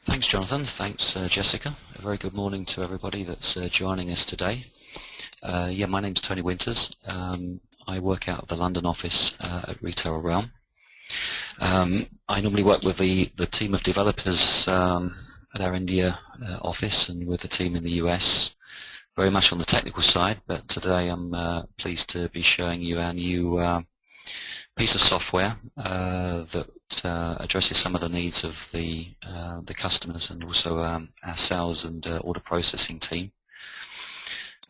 Thanks, Jonathan. Thanks, Jessica. A very good morning to everybody that's joining us today. My name's Tony Winters. I work out of the London office at Retail Realm. I normally work with the team of developers at our India office and with the team in the US, very much on the technical side, but today I'm pleased to be showing you our new piece of software that addresses some of the needs of the customers and also our sales and order processing team.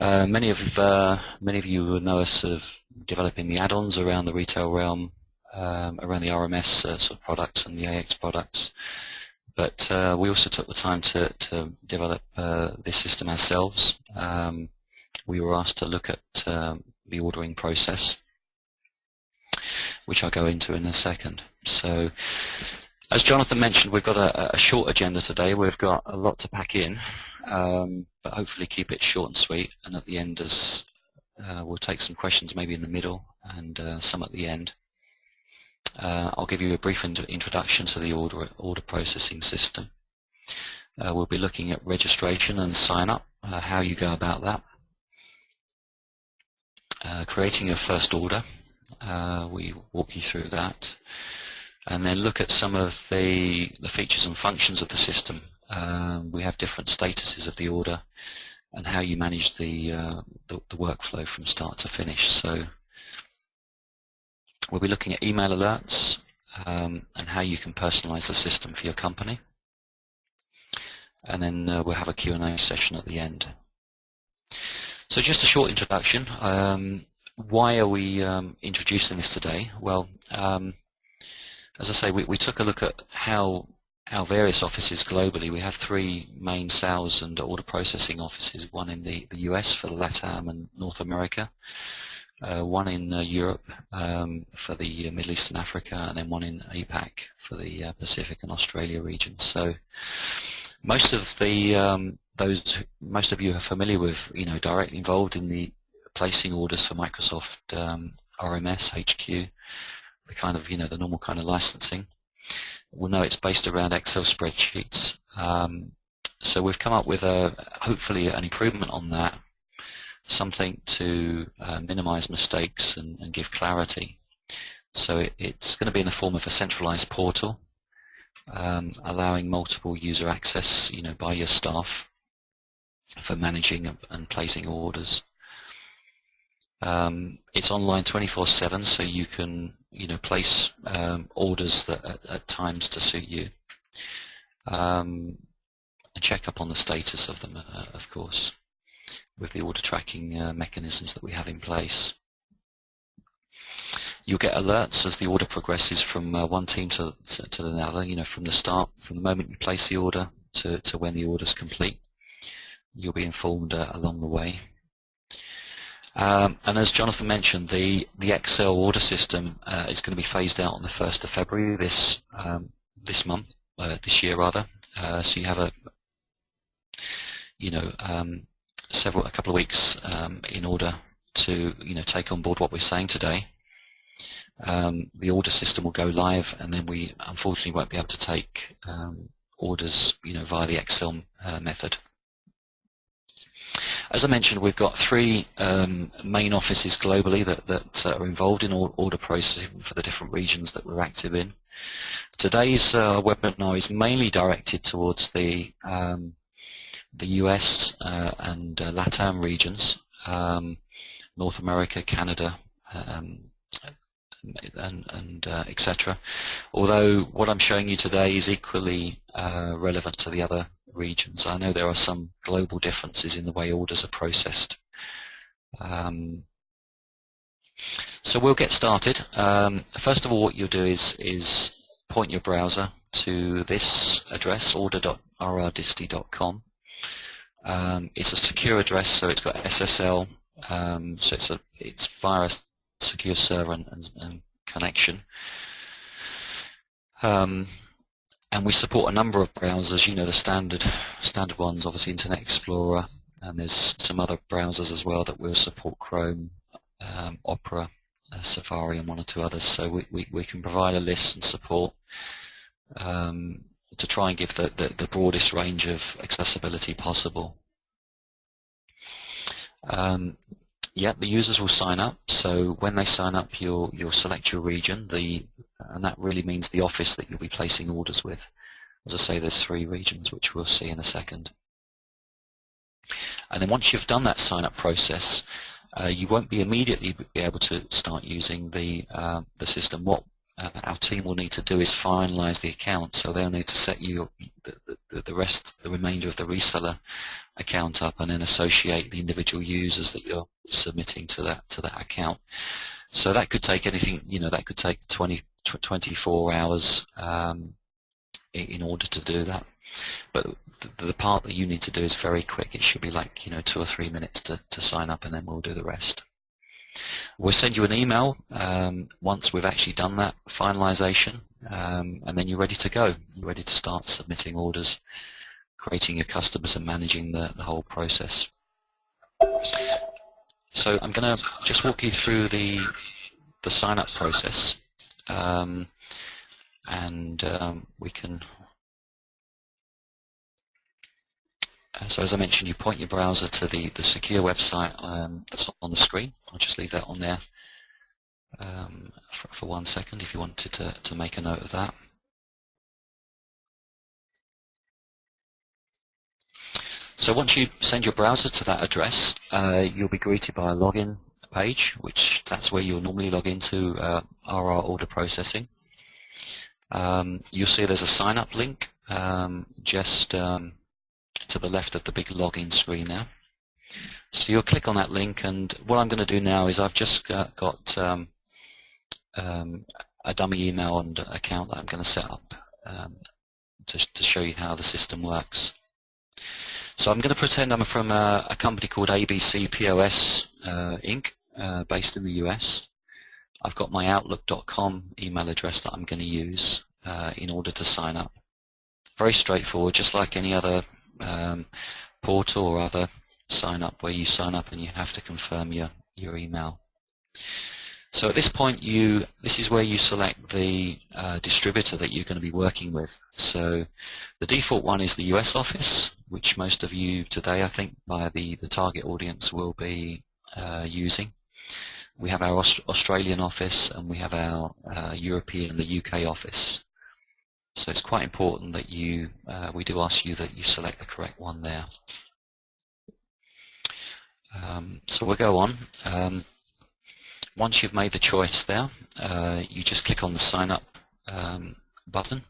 Many of you will know us of developing the add-ons around the Retail Realm, around the RMS sort of products and the AX products. But we also took the time to develop this system ourselves. We were asked to look at the ordering process, which I'll go into in a second. So, as Jonathan mentioned, we've got a short agenda today. We've got a lot to pack in, but hopefully keep it short and sweet. And at the end, we'll take some questions maybe in the middle and some at the end. I'll give you a brief introduction to the order processing system. We'll be looking at registration and sign-up, how you go about that. Creating your first order. We walk you through that, and then look at some of the features and functions of the system. We have different statuses of the order and how you manage the workflow from start to finish. So we'll be looking at email alerts and how you can personalize the system for your company, and then we'll have a Q&A session at the end. So just a short introduction. Why are we introducing this today? Well, as I say, we took a look at how our various offices globally. We have three main sales and order processing offices, one in the US for the LATAM and North America, one in Europe for the Middle East and Africa, and then one in APAC for the Pacific and Australia regions. So most of most of you are familiar with, directly involved in the placing orders for Microsoft RMS HQ, the kind of, the normal kind of licensing. We'll know it's based around Excel spreadsheets. So we've come up with hopefully an improvement on that, something to minimize mistakes and give clarity. So it's going to be in the form of a centralized portal, allowing multiple user access, by your staff for managing and placing orders. It's online 24/7, so you can place orders that at times to suit you, and check up on the status of them, of course, with the order tracking mechanisms that we have in place. You'll get alerts as the order progresses from one team to another. From the start, from the moment you place the order to when the order's complete, you'll be informed along the way. And as Jonathan mentioned, the Excel order system is going to be phased out on the 1st of February this year rather. So you have a couple of weeks in order to take on board what we're saying today. The order system will go live, and then we unfortunately won't be able to take orders via the Excel method. As I mentioned, we've got three main offices globally that are involved in order processing for the different regions that we're active in. Today's webinar is mainly directed towards the US and LATAM regions, North America, Canada, and etc. Although what I'm showing you today is equally relevant to the other regions. I know there are some global differences in the way orders are processed. So we'll get started. First of all, what you'll do is point your browser to this address, order.rrdisty.com. It's a secure address, so it's got SSL, so it's via a secure server and connection. And we support a number of browsers, the standard ones, obviously Internet Explorer, and there's some other browsers as well that will support Chrome, Opera, Safari, and one or two others. So we can provide a list and support to try and give the broadest range of accessibility possible. Yeah, the users will sign up. So when they sign up, you'll select your region, and that really means the office that you'll be placing orders with. As I say, there's 3 regions, which we'll see in a second. And then once you've done that sign-up process, you won't be immediately be able to start using the system. What our team will need to do is finalize the account. So they'll need to set you the remainder of the reseller account up, and then associate the individual users that you're submitting to that account. So that could take anything, that could take 24 hours in order to do that. But the part that you need to do is very quick. It should be like 2 or 3 minutes to sign up, and then we'll do the rest. We'll send you an email once we've actually done that finalization, and then you're ready to go. You're ready to start submitting orders, creating your customers, and managing the whole process. So I'm going to just walk you through the sign-up process, and we can. So as I mentioned, you point your browser to the secure website that's on the screen. I'll just leave that on there for 1 second if you wanted to make a note of that. So once you send your browser to that address, you'll be greeted by a login page, that's where you'll normally log into RR order processing. You'll see there's a sign-up link just to the left of the big login screen now. So you'll click on that link, and what I'm going to do now is I've just got a dummy email and account that I'm going to set up to show you how the system works. So I'm going to pretend I'm from a company called ABC POS Inc., based in the US. I've got my Outlook.com email address that I'm going to use in order to sign up. Very straightforward, just like any other portal or other sign up where you sign up and you have to confirm your email. So at this point, this is where you select the distributor that you're going to be working with. So the default one is the US office, which most of you today, I think, by the target audience will be using. We have our Australian office, and we have our European and the UK office. So it's quite important that we do ask you that you select the correct one there. So we'll go on. Once you've made the choice there, you just click on the sign up button,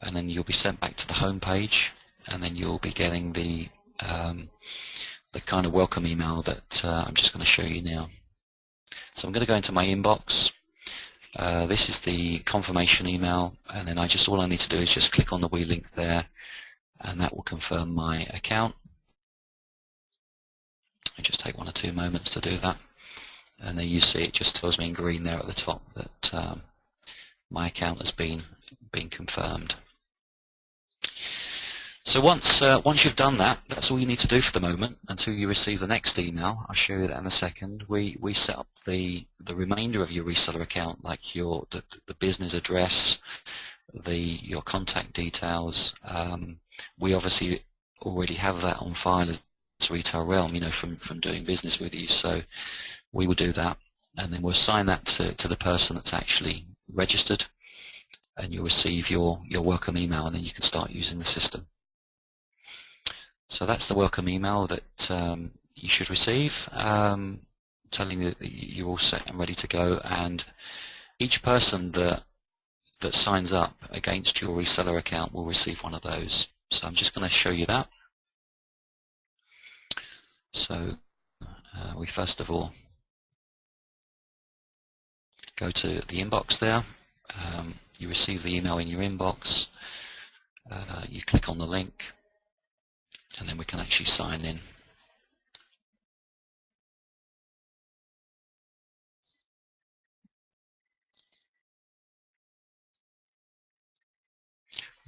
and then you'll be sent back to the home page, and then you'll be getting the kind of welcome email that I'm just going to show you now. So I'm going to go into my inbox. This is the confirmation email, and then all I need to do is just click on the wee link there, and that will confirm my account. I just take 1 or 2 moments to do that, and then you see it just tells me in green there at the top that my account has been confirmed. So once you've done that, that's all you need to do for the moment until you receive the next email. I'll show you that in a second. We set up the remainder of your reseller account, like the business address, your contact details. We obviously already have that on file as Retail Realm, from doing business with you. So we will do that, and then we'll assign that to the person that's actually registered, and you'll receive your welcome email, and then you can start using the system. So that's the welcome email that you should receive, telling you that you're all set and ready to go. And each person that signs up against your reseller account will receive one of those. So I'm just going to show you that. So we first of all go to the inbox there. You receive the email in your inbox. You click on the link, and then we can actually sign in.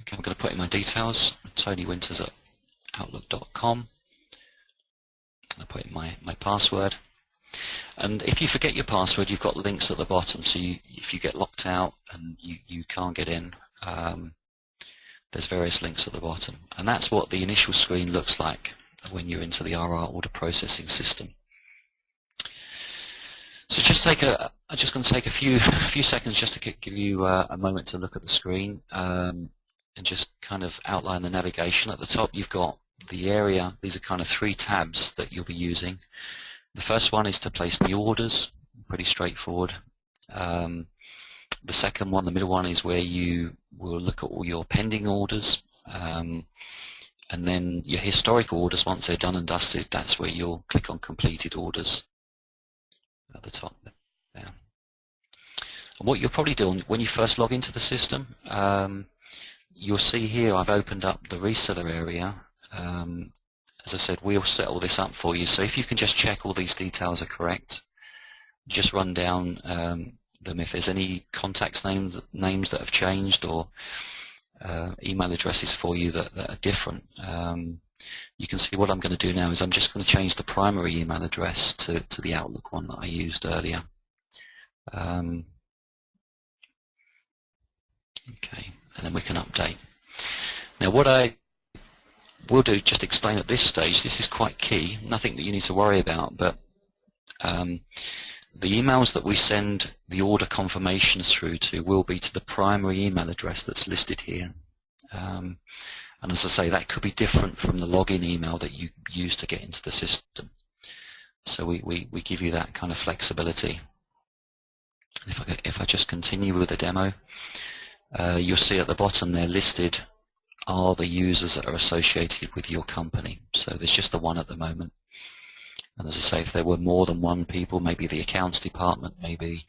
Okay, I'm going to put in my details, Tony Winters at Outlook.com. I'm going to put in my password. And if you forget your password, you've got links at the bottom. So if you get locked out and you can't get in, there's various links at the bottom, and that's what the initial screen looks like when you're into the RR order processing system. So I'm just going to take a few seconds just to give you a moment to look at the screen and just kind of outline the navigation. At the top you've got the area. These are kind of 3 tabs that you'll be using. The first one is to place new orders, pretty straightforward. The second one, the middle one, is where you will look at all your pending orders, and then your historical orders. Once they're done and dusted, that's where you'll click on completed orders at the top there. And what you'll probably do when you first log into the system, you'll see here I've opened up the reseller area. As I said, we'll set all this up for you, so if you can just check all these details are correct, just run down them. If there's any contacts names that have changed, or email addresses for you that are different, you can see what I'm going to do now is I'm just going to change the primary email address to the Outlook one that I used earlier. Okay, and then we can update. Now what I will do, just explain at this stage, this is quite key, nothing that you need to worry about, but the emails that we send the order confirmations through to will be to the primary email address that's listed here. And as I say, that could be different from the login email that you use to get into the system. So we give you that kind of flexibility. If I just continue with the demo, you'll see at the bottom there listed are the users that are associated with your company. So there's just the one at the moment. And as I say, if there were more than one people, maybe the accounts department, maybe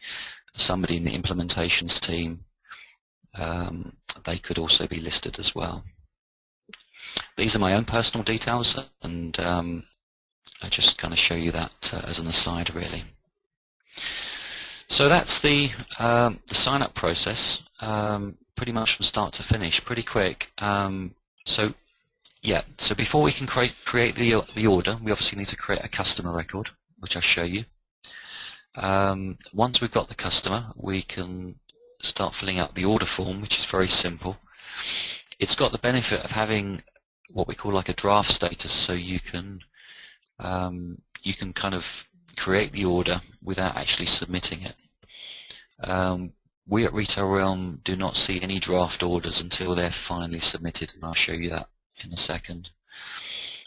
somebody in the implementations team, they could also be listed as well. These are my own personal details, and I just kind of show you that as an aside, really. So that's the sign-up process, pretty much from start to finish, pretty quick. So before we can create the order, we obviously need to create a customer record, which I'll show you. Once we've got the customer, we can start filling out the order form, which is very simple. It's got the benefit of having what we call like a draft status, so you can kind of create the order without actually submitting it. We at Retail Realm do not see any draft orders until they're finally submitted, and I'll show you that in a second.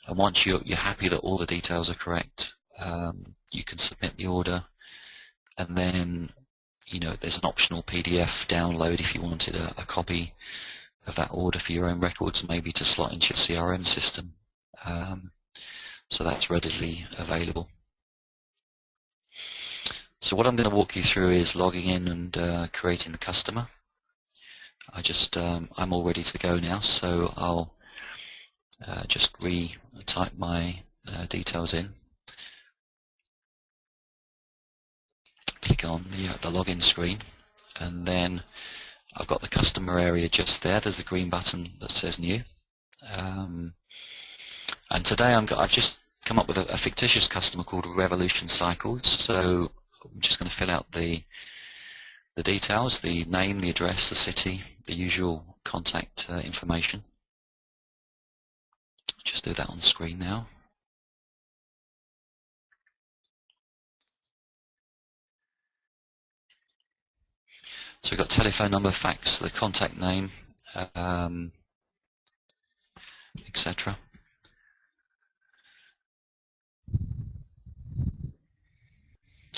And once you're happy that all the details are correct, you can submit the order, and then there's an optional PDF download if you wanted a copy of that order for your own records, maybe to slot into your CRM system. So that's readily available. So what I'm going to walk you through is logging in and creating the customer. I'm all ready to go now, so I'll just re-type my details in. Click on the login screen, and then I've got the customer area just there. There's a green button that says new. And today I've just come up with a fictitious customer called Revolution Cycles. So I'm just going to fill out the details, the name, the address, the city, the usual contact information. Just do that on screen now. So we've got telephone number, fax, the contact name, etc.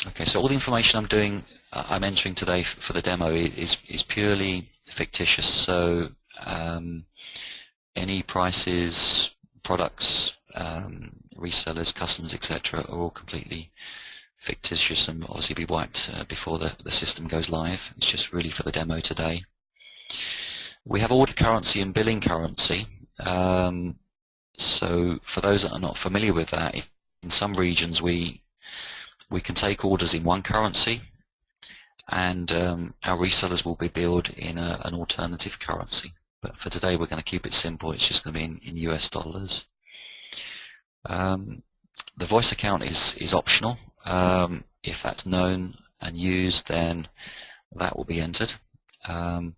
Okay, so all the information I'm entering today for the demo is purely fictitious. So any prices, products, resellers, customers, etc. are all completely fictitious and obviously be wiped before the system goes live. It's just really for the demo today. We have order currency and billing currency. So for those that are not familiar with that, in some regions we can take orders in one currency, and our resellers will be billed in an alternative currency. But for today we're going to keep it simple. It's just going to be in US dollars. The voice account is optional. If that's known and used, then that will be entered. And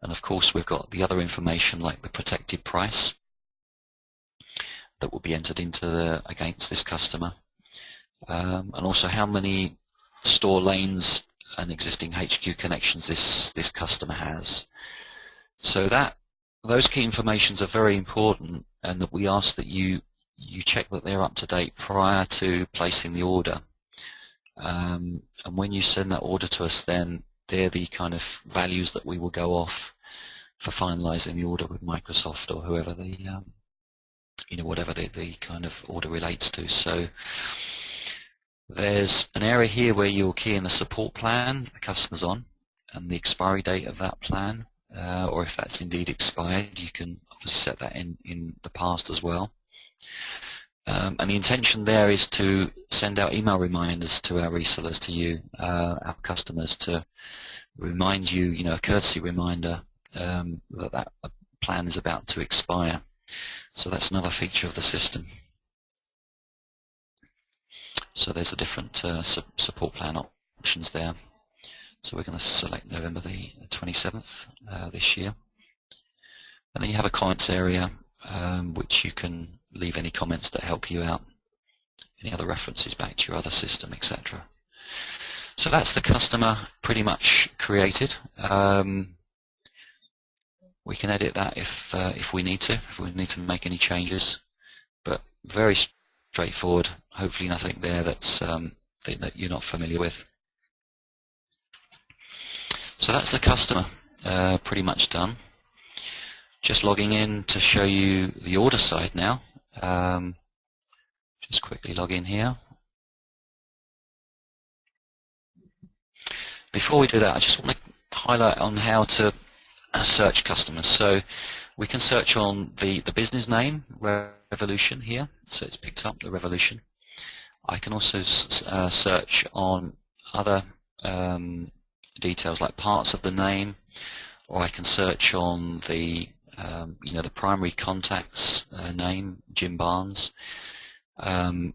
And of course we've got the other information like the protected price that will be entered into against this customer, and also how many store lanes and existing HQ connections this customer has. So those key informations are very important, and that we ask that you check that they're up to date prior to placing the order. And when you send that order to us, then they're the kind of values that we will go off for finalizing the order with Microsoft or whoever the whatever the kind of order relates to. So there's an area here where you'll key in the support plan the customer's on and the expiry date of that plan, or if that's indeed expired, you can obviously set that in the past as well. And the intention there is to send out email reminders to our resellers, to you, our customers, to remind you, a courtesy reminder that plan is about to expire. So that's another feature of the system. So there's the different support plan options there. So we're going to select November the 27th this year. And then you have a comments area, which you can leave any comments that help you out, any other references back to your other system, etc. So that's the customer pretty much created. We can edit that if we need to make any changes, but very straightforward. Hopefully nothing there that's that you're not familiar with. So that's the customer pretty much done. Just logging in to show you the order side now. Just quickly log in here. Before we do that, I just want to highlight on how to search customers. So we can search on the business name, Revolution, here. So it's picked up the Revolution. I can also search on other details like parts of the name, or I can search on the the primary contact's name, Jim Barnes, on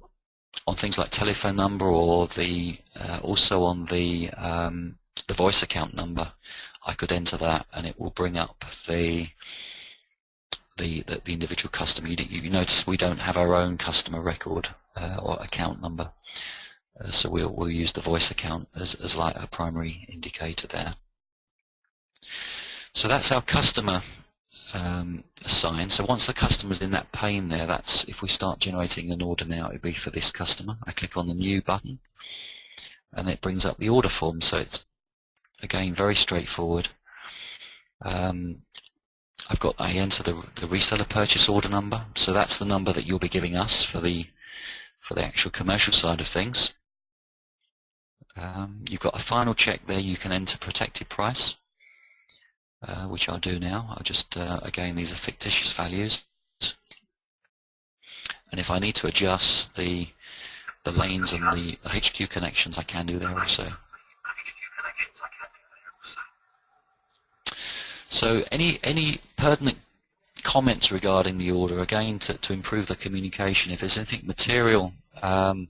things like telephone number, or also on the voice account number. I could enter that, and it will bring up the individual customer. You notice we don't have our own customer record or account number, so we'll use the voice account as like a primary indicator there. So that's our customer assigned. So once the customer's in that pane there, that's if we start generating an order now, it'd be for this customer. I click on the new button, and it brings up the order form. So it's again very straightforward. I enter the reseller purchase order number, so that's the number that you'll be giving us for the actual commercial side of things. You've got a final check there. You can enter protected price, which I'll do now. I'll just again, these are fictitious values, and if I need to adjust the lanes and the HQ connections, I can do there also. So any pertinent comments regarding the order, again, to improve the communication. If there's anything material that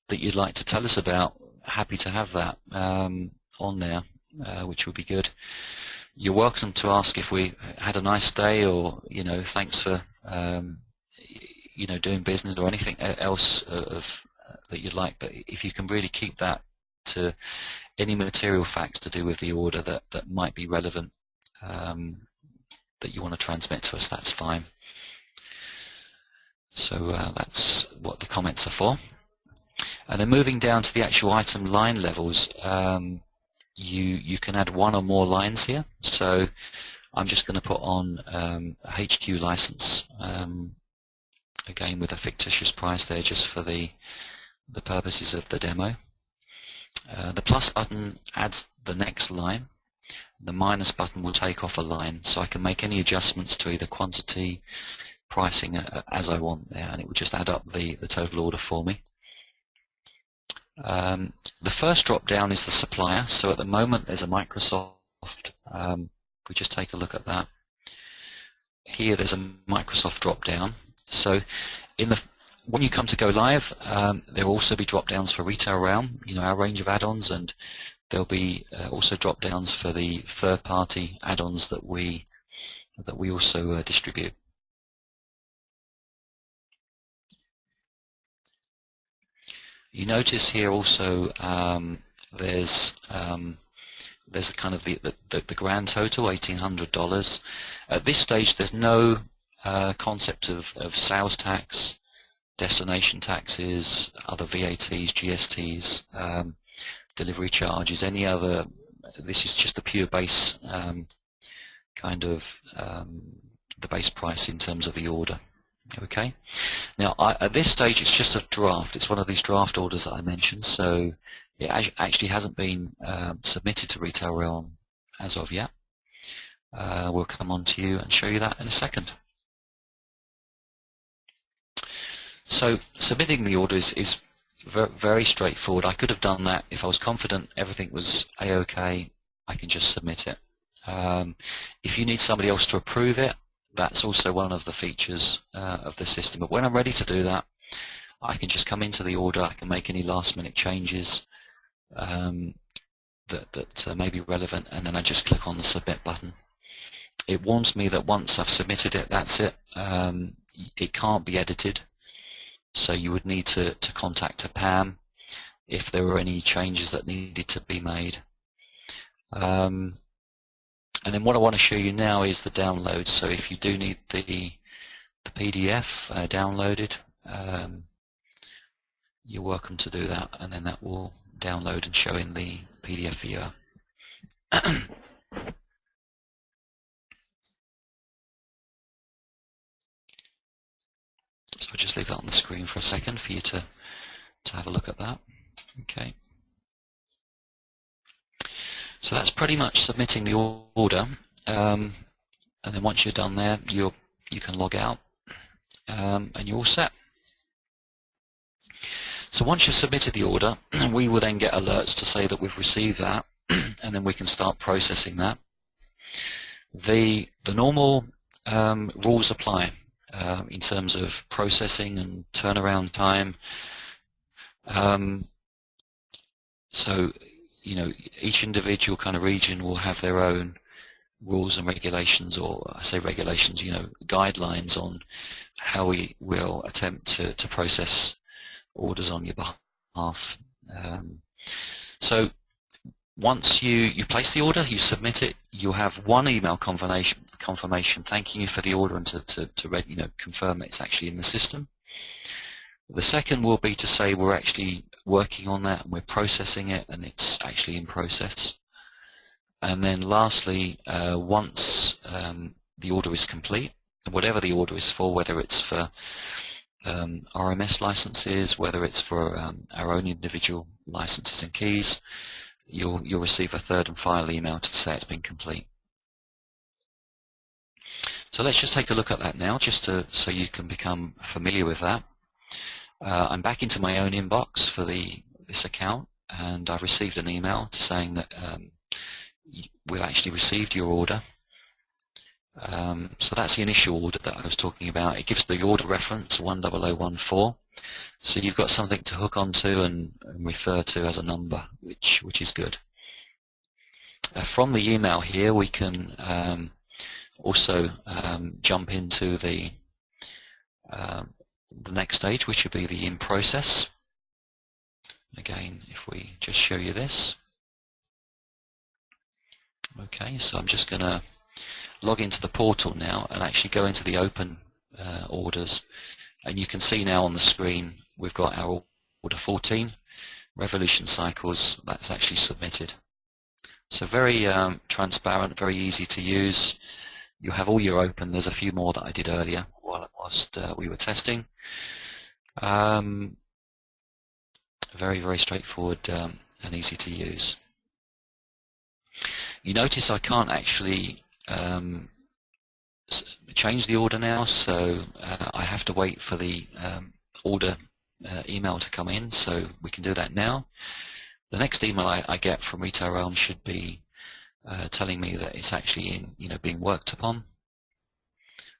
you'd like to tell us about, happy to have that on there, which would be good. You're welcome to ask if we had a nice day, or thanks for doing business, or anything else that you'd like. But if you can really keep that to any material facts to do with the order that might be relevant, that you want to transmit to us, that's fine. So that's what the comments are for. And then moving down to the actual item line levels, you can add one or more lines here. So I'm just going to put on a HQ license, again with a fictitious price there, just for the purposes of the demo. The plus button adds the next line. The minus button will take off a line, so I can make any adjustments to either quantity, pricing as I want there, and it will just add up the total order for me. The first drop down is the supplier. So at the moment there's a Microsoft. We just take a look at that. Here there's a Microsoft drop down. So when you come to go live, there will also be drop downs for Retail Realm, our range of add-ons, and There'll be also drop downs for the third-party add-ons that we also distribute. You notice here also there's kind of the grand total, $1,800. At this stage, there's no concept of sales tax, destination taxes, other VATs, GSTs, delivery charges, any other. This is just the pure base kind of the base price in terms of the order. Okay. Now at this stage it's just a draft. It's one of these draft orders that I mentioned, so it actually hasn't been submitted to Retail Realm as of yet. We'll come on to you and show you that in a second. So submitting the order is very straightforward. I could have done that if I was confident everything was A-OK. I can just submit it. If you need somebody else to approve it, that's also one of the features of the system. But when I'm ready to do that, I can just come into the order. I can make any last-minute changes that may be relevant, and then I just click on the submit button. It warns me that once I've submitted it, that's it. It can't be edited. So you would need to contact a PAM if there were any changes that needed to be made. And then what I want to show you now is the download. So if you do need the PDF downloaded, you're welcome to do that, and then that will download and show in the PDF viewer. So I'll just leave that on the screen for a second for you to have a look at that. Okay. So that's pretty much submitting the order, and then once you're done there, you can log out, and you're all set. So once you've submitted the order, we will then get alerts to say that we've received that, and then we can start processing that. The normal rules apply. In terms of processing and turnaround time. So, you know, each individual kind of region will have their own rules and regulations, or I say regulations, you know, guidelines on how we will attempt to process orders on your behalf. So once you place the order, you submit it, you'll have one email confirmation thanking you for the order and to confirm that it's actually in the system. The second will be to say we're actually working on that and we're processing it and it's actually in process. And then lastly, once the order is complete, whatever the order is for, whether it's for RMS licenses, whether it's for our own individual licenses and keys, you'll receive a third and final email to say it's been complete. So let's just take a look at that now, just so you can become familiar with that. I'm back into my own inbox for this account, and I've received an email saying that we've actually received your order. So that's the initial order that I was talking about. It gives the order reference 10014. So you've got something to hook onto and refer to as a number, which is good. From the email here, we can also jump into the next stage, which would be the in process. Again, if we just show you this. Okay, so I'm just going to log into the portal now and actually go into the open orders, and you can see now on the screen we've got our order 14 revolution cycles. That's actually submitted. So very transparent, very easy to use. You have all your open. There's a few more that I did earlier whilst we were testing. Very, very straightforward and easy to use. You notice I can't actually change the order now, so I have to wait for the order email to come in, so we can do that now. The next email I get from Retail Realm should be telling me that it's actually being worked upon.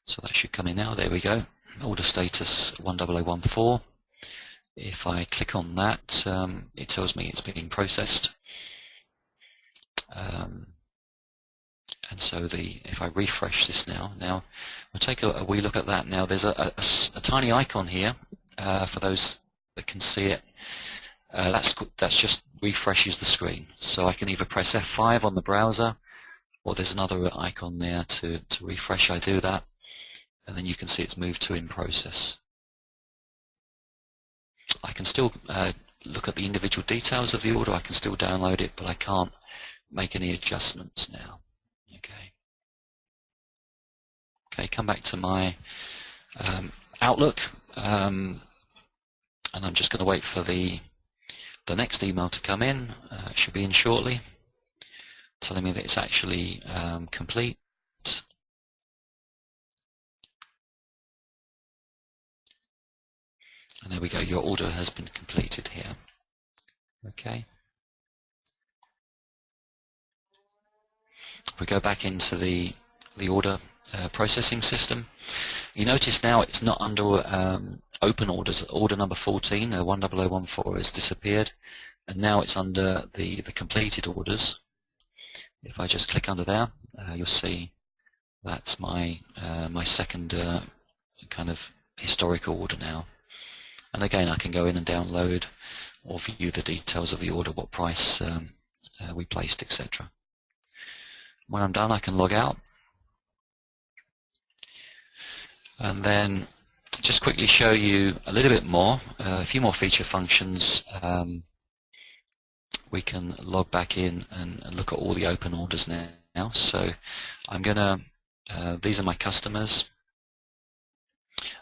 So that should come in now. There we go. Order status 10014. If I click on that, it tells me it's being processed. And so if I refresh this now we'll take a wee look at that now. There's a tiny icon here for those that can see it. That's just refreshes the screen. So I can either press F5 on the browser, or there's another icon there to refresh. I do that, and then you can see it's moved to in process. I can still look at the individual details of the order. I can still download it, but I can't make any adjustments now. Okay, come back to my Outlook, and I'm just going to wait for the next email to come in. It should be in shortly, telling me that it's actually complete. And there we go, your order has been completed here. Okay. If we go back into the order processing system, you notice now it's not under open orders. Order number 14, 10014, has disappeared, and now it's under the completed orders. If I just click under there, you'll see that's my my second kind of historical order now. And again, I can go in and download or view the details of the order, what price we placed, etc. When I'm done, I can log out. And then to just quickly show you a little bit more, a few more feature functions, we can log back in and look at all the open orders now. So I'm going to, these are my customers.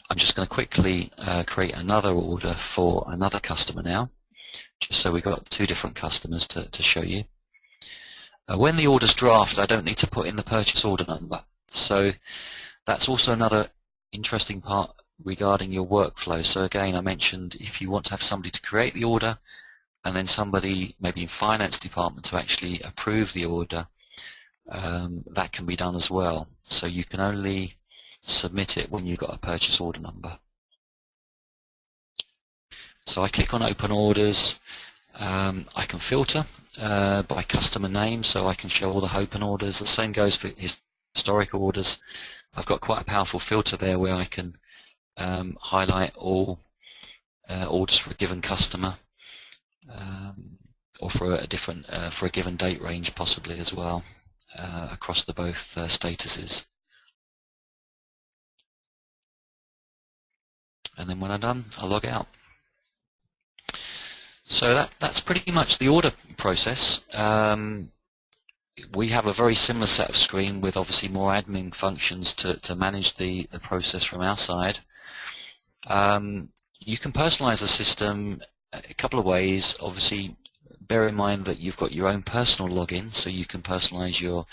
I'm just going to quickly create another order for another customer now, just so we've got two different customers to show you. When the order's drafted, I don't need to put in the purchase order number. So that's also another interesting part regarding your workflow. So again, I mentioned if you want to have somebody to create the order and then somebody maybe in finance department to actually approve the order, that can be done as well. So you can only submit it when you've got a purchase order number. So I click on open orders. I can filter by customer name, so I can show all the open orders. The same goes for historical orders. I've got quite a powerful filter there where I can highlight all orders for a given customer, or for a different for a given date range possibly as well, across the both statuses. And then when I'm done, I'll log out. So that's pretty much the order process. We have a very similar set of screen with obviously more admin functions to manage the process from our side. You can personalize the system a couple of ways. Obviously, bear in mind that you've got your own personal login, so you can personalize your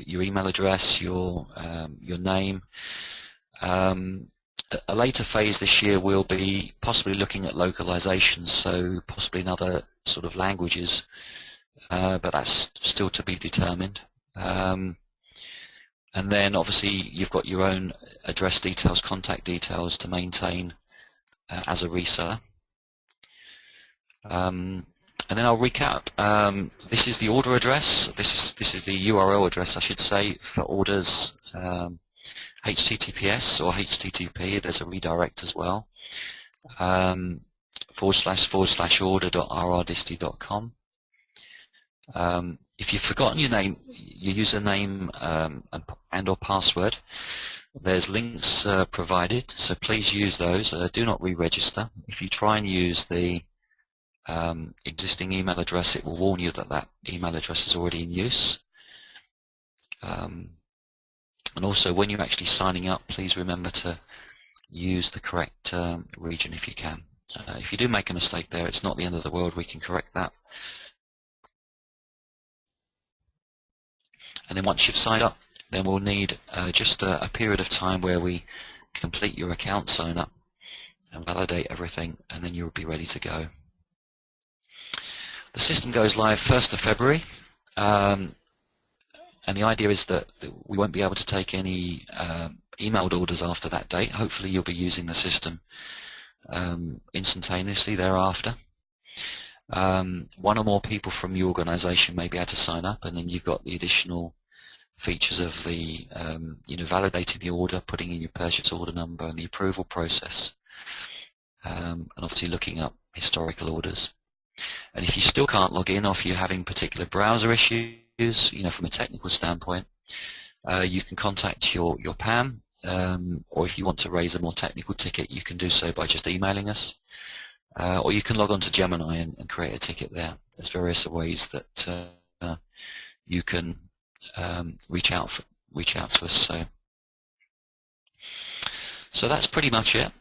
email address, your name. A later phase this year will be possibly looking at localization, so possibly in other sort of languages, but that's still to be determined. And then obviously you've got your own address details, contact details to maintain as a reseller. And then I'll recap. This is the order address. This is the URL address, I should say, for orders. HTTPS or HTTP, there's a redirect as well, //order.rrdisty.com. If you've forgotten your name, your username and or password, there's links provided, so please use those. Do not re-register. If you try and use the existing email address, it will warn you that that email address is already in use. And also, when you're actually signing up, please remember to use the correct region if you can. If you do make a mistake there, it's not the end of the world. We can correct that. And then once you've signed up, then we'll need just a period of time where we complete your account sign up and validate everything, and then you'll be ready to go. The system goes live 1st of February. And the idea is that we won't be able to take any emailed orders after that date. Hopefully you'll be using the system instantaneously thereafter. One or more people from your organization may be able to sign up, and then you've got the additional features of the validating the order, putting in your purchase order number and the approval process, and obviously looking up historical orders. And if you still can't log in, or if you're having particular browser issues, from a technical standpoint, you can contact your PAM, or if you want to raise a more technical ticket, you can do so by just emailing us, or you can log on to Gemini and create a ticket there. There's various ways that you can reach out to us. So that's pretty much it.